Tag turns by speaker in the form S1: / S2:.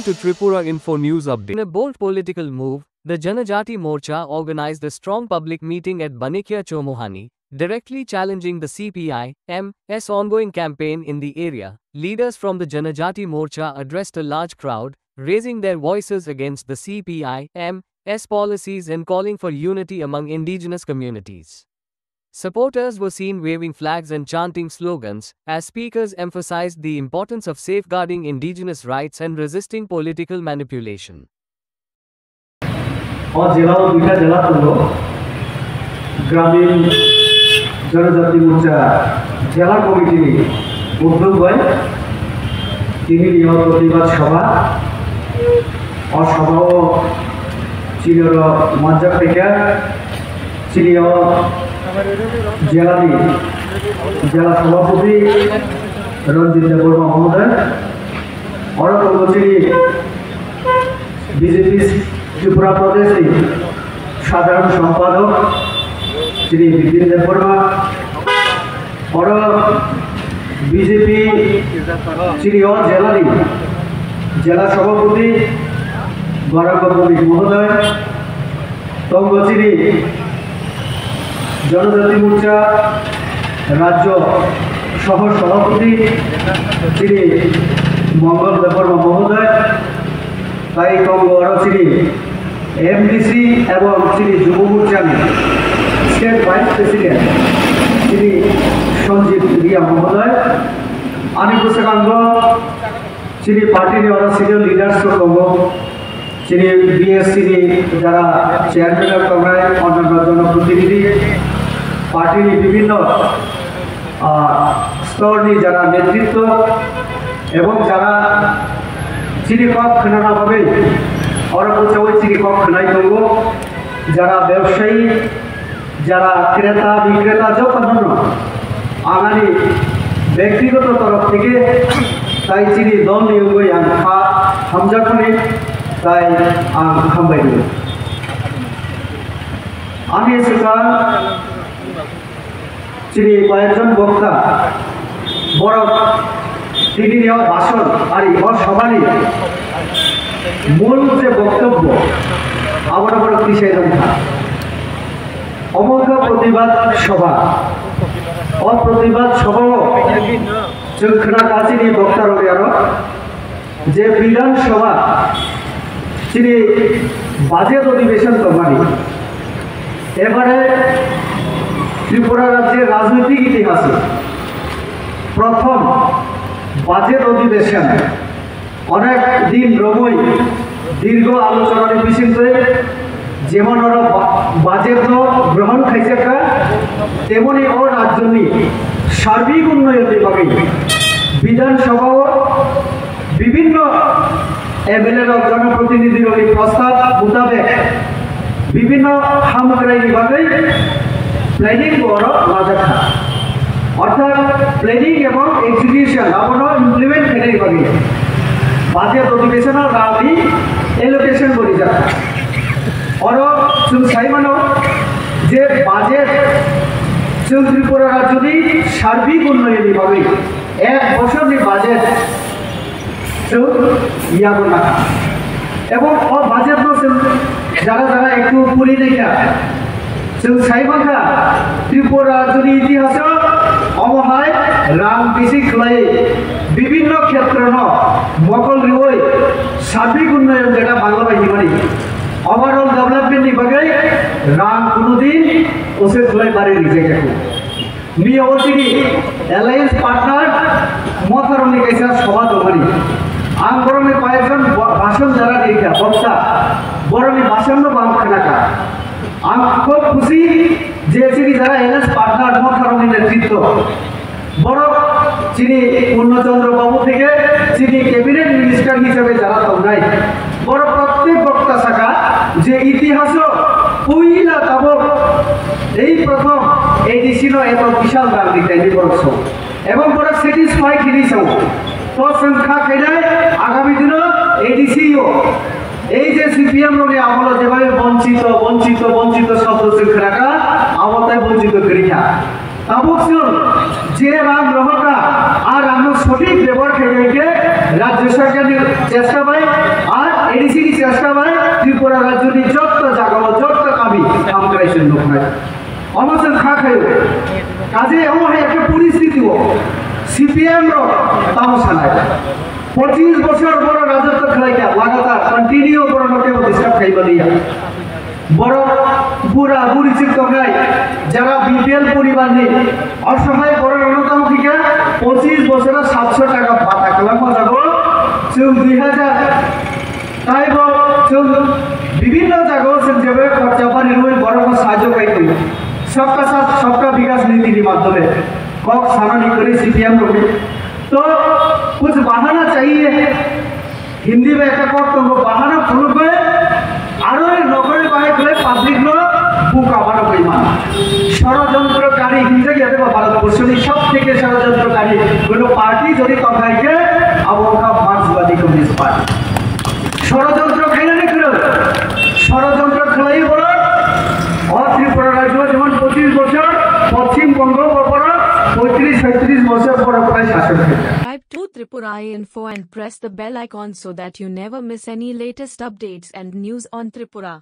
S1: Welcome to Tripura Info News Update. In a bold political move, the Janajati Morcha organized a strong public meeting at Banikia Chomohani, directly challenging the CPI-M's ongoing campaign in the area. Leaders from the Janajati Morcha addressed a large crowd, raising their voices against the CPI-M's policies and calling for unity among indigenous communities. Supporters were seen waving flags and chanting slogans, as speakers emphasized the importance of safeguarding indigenous rights and resisting political manipulation.
S2: গ্রামীণ জনজাতি মোর্চা জেলা committee উদ্যোগ হয় তিনি প্রতিবাদ সভা অসভাও চিনির মঞ্চা চিনিয় জেলা সভাপতি রঞ্জিত দেববর্মা মহোদয় অরকর্মচারী বিজেপি ত্রিপুরা প্রদেশ সাধারণ সম্পাদক শ্রী বিপিন দেববর্মা और बीजेपी चिड़िया जिला सभापति गौरव महोदय तंगचिरी जनजाति मोर्चा राज्य सह सभापति श्री मंगल देवबर्मा महोदय ताई तंग श्री एमडीसी एवं Shri Yuva Morcha state vice president Shri Sanjeev Riya महोदय आनी सेकांग Shri party senior leaders Shri बीएससी जरा चेयरमैन कमराय अन्य जनप्रतिनिधि पार्टी विभिन्न स्तर जरा नेतृत्व एवं जरा चिनी कप खोना भावे और चिनी कप खोनाई दंग जरा व्यवसायी जरा क्रेता विक्रेता जो आगामी व्यक्तिगत तरफ থেকে তাই চিনি দল নিয়োগই হামজাখনে তাই হামবাই আমি এসেকাল চিনি কয়েকজন বক্তা বড় তিনি নেওয়া ভাষণ আর এই সভারই মূল যে বক্তব্য আমার বড় কৃষি অমোঘ प्रतिबाद सभा और प्रतिबाद सभा जों खोनागासिनो बक्ता रबियारो जे विधानसभा चिनी बाजेट अधिवेशन तमानी एबारे त्रिपुरा राज्य राजनैतिक इतिहासे प्रथम बाजेट अधिवेशन अनेक दिन रमय दीर्घ आलोचनार पिछने जेमन बाजेट ग्रहण खाइसेका तेमনি और राज्य सार्बिक उन्नयन विधानसभा विभिन्न एमएलए जनप्रतिनिधि प्रस्ताव मोताबेक विभिन्न हामग्राई प्लानिंग नाजाखा अर्थात प्लानिंग एवं एक्सिक्यूशन आबाद इमप्लिमेंट खाने बाजेट अधिवेशन रावि एलोकेशन करी जा और जों साइमानो जे बाजेट जों त्रिपुरा राज्य सार्बिक उन्नयन एक बछरनि बाजेट जों यागो नाखा एवं बाजेट जरा जरा एकटु पुरी देखा जों साइमाखा त्रिपुरा राज्य इतिहास अमहाय रां बेसि खलाय विभिन्न क्षेत्र मकल रिवय सार्बिक उन्नयन जेटा बांगला बाहिनी ओवरऑल डेवलपमेंट बागै रां कोनो दिन ओसे खलाय बारे रिजेक्ट मी अवतिनि एलायंस पार्टनार मथारनि कैसा सभा दमानि आं बरनि कयेकजन भाषण जरा देखा बक्ता बरनि भाषण बां खोनाका आं खूब खुशी जे चिनी जरा एलायंस पार्टनार मथारनि नेतृत्व बड़ चिनी पूर्णचंद्र बाबू থেকে চিনি ক্যাবিনেট মিনিস্টার হিসেবে যারা তংনাই বড় প্রত্যেক বক্তা শাখা যে ইতিহাস পইলা তাবক এই প্রথম এডিসিনো এত বিশাল রাং দিতে বড়ছ এবং বড় স্যাটিসফাইড হিনিছ তো সংখ্যা কেডাই আগামী দিন এডিসিও এই যে সিপিএম রনি আমল যেভাবে বঞ্চিত বঞ্চিত বঞ্চিত শব্দ সংখ্যাটা আমতায় বঞ্চিত করিয়া তাবকসুন যে রাম রহটা আর আমরা সঠিক ব্যবহার খেয়ে राज्य सरकार चेष्टा भाई রাজ্যনি যত জাগাও যত কাবি আমরাইছেন নকরাই অমসন খা খাই কাজে এমন একটা পরিস্থিতি সিপিএম র তামসানায় 25 বছর বড় রাজত্ব খেলাইয়া লাগাতার কন্টিনিউ বড় লোকে ডিস্টার্ব খাইবা দিয়া বড় বুড়া বুড়ি চিত্তকাই যারা বিপিএল পরিবার নেই অসহায় বড় ন্যূনতম থেকে 25 বছরে 700 টাকা ভাতা খেলা মজা গো 2000 তাই বিভিন্ন জায়গায় যেভাবে খরচা পানি রয়ে বড় সাহায্য পাই सबका साथ सबका विकास नीति के माध्यम कॉक सामान्य करे सीपीएम को तो कुछ बहाना चाहिए हिंदी में एक कॉक तो बहाना फुल पे आरो नौकरी पाए खले पब्लिक नो बुका बानो परिमाण षড়যন্ত্রকারী হিংসা के देखो भारत वर्ष में सब থেকে ষড়যন্ত্রকারী কোনো পার্টি যদি কথায় के अब उनका मार्क्सवादी कम्युनिस्ट पार्टी ষড়যন্ত্র খাইলে না করে ষড়যন্ত্র খেলাই বড় और त्रिपुरा राज्य যেমন 25 বছর পশ্চিমবঙ্গ উপর 35-37 বছর পর প্রায় শাসন করে
S3: Subscribe to Tripura Info and press the bell icon so that you never miss any latest updates and news on Tripura.